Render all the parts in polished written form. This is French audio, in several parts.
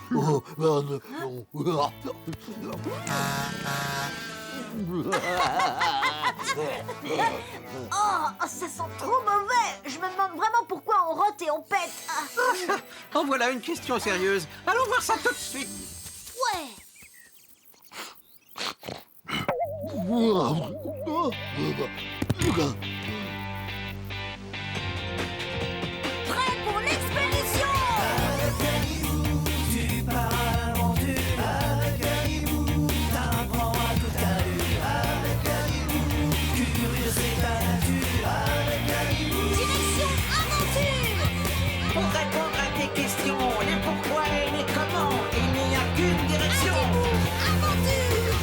Oh, ça sent trop mauvais. Je me demande vraiment pourquoi on rote et on pète. En voilà une question sérieuse. Allons voir ça tout de suite. Ouais. Prêt pour l'expédition. Direction aventure. Pour répondre à tes questions, les pourquoi et les comment, il n'y a qu'une direction. Aventure.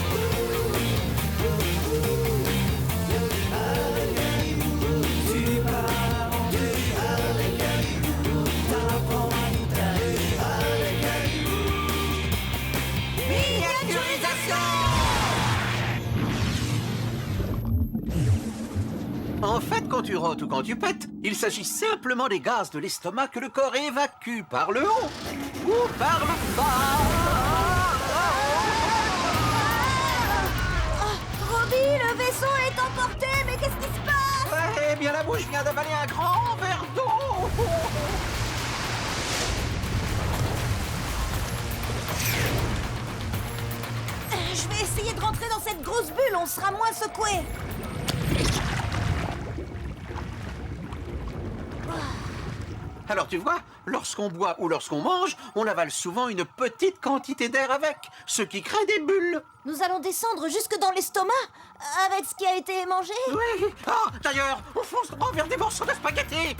Miniaturisation. En fait, quand tu rotes ou quand tu pètes, il s'agit simplement des gaz de l'estomac que le corps évacue par le haut ou par le bas. Robbie, le vaisseau est emporté, mais qu'est-ce qui se passe? Ouais, eh bien la bouche vient d'avaler un grand verre d'eau. Je vais essayer de rentrer dans cette grosse bulle, on sera moins secoué. Alors tu vois, lorsqu'on boit ou lorsqu'on mange, on avale souvent une petite quantité d'air avec, ce qui crée des bulles. Nous allons descendre jusque dans l'estomac avec ce qui a été mangé. Oui. Ah, d'ailleurs, on fonce droit vers des morceaux de spaghettis.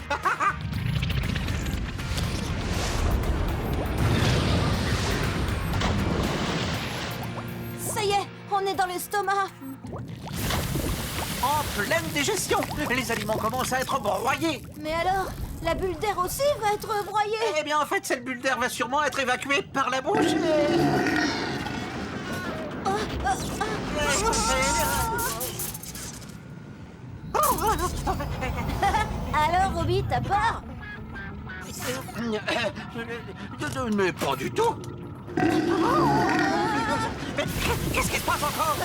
Ça y est, on est dans l'estomac. En pleine digestion, les aliments commencent à être broyés. Mais alors, la bulle d'air aussi va être broyée. Eh bien, en fait, cette bulle d'air va sûrement être évacuée par la bouche. Alors, Robbie, t'as peur? Mais pas du tout. Qu'est-ce qui se passe encore?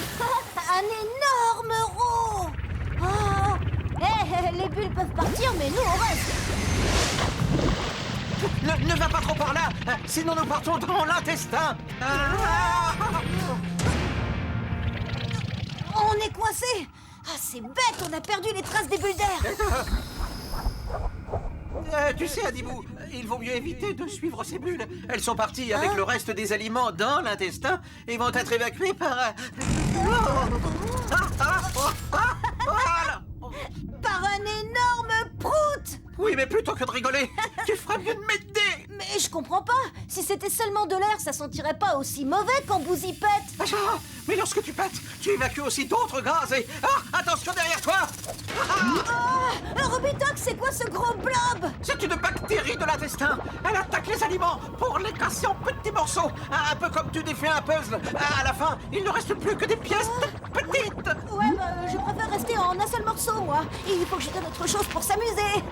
Un énorme rond. Oh. Les bulles peuvent partir, mais nous, on reste. Ne va pas trop par là, sinon nous partons dans l'intestin. On est coincé. Ah, c'est bête, on a perdu les traces des bulles d'air. Tu sais, Adibou, il vaut mieux éviter de suivre ces bulles. Elles sont parties avec le reste des aliments dans l'intestin et vont être évacuées par... Voilà. Par un énorme prout. Oui, mais plutôt que de rigoler, tu ferais mieux de m'aider. Mais je comprends pas. Si c'était seulement de l'air, ça sentirait pas aussi mauvais quand Bouzy pète. Ah, mais lorsque tu pètes, tu évacues aussi d'autres gaz et... Ah, attention derrière toi. Robitox, c'est quoi ce gros blob? C'est une bactérie de l'intestin. Elle attaque les aliments pour les casser en petits morceaux. Un peu comme tu défais un puzzle. À la fin, il ne reste plus que des pièces petites. Ouais, je préfère rester en un seul morceau, moi. Il faut que je donne autre chose pour s'amuser.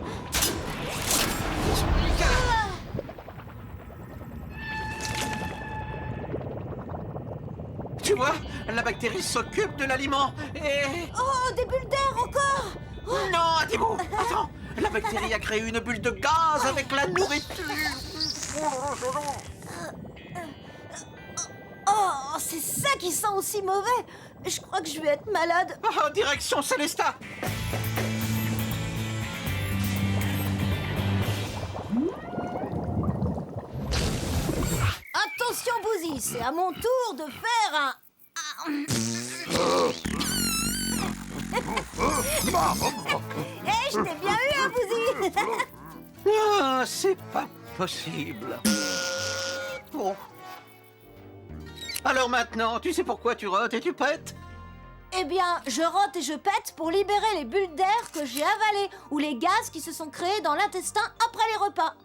Tu vois, la bactérie s'occupe de l'aliment et... Oh, des bulles d'air encore. Non, Adibou, attends. La bactérie a créé une bulle de gaz avec la nourriture. Oh, c'est ça qui sent aussi mauvais. Je crois que je vais être malade. Oh, direction Célestat. Attention, Bouzy, c'est à mon tour de faire un... je t'ai bien eu, hein, Bouzy. Ah, c'est pas possible. Bon. Alors maintenant, tu sais pourquoi tu rotes et tu pètes? Eh bien, je rote et je pète pour libérer les bulles d'air que j'ai avalées ou les gaz qui se sont créés dans l'intestin après les repas.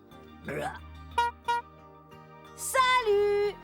Salut!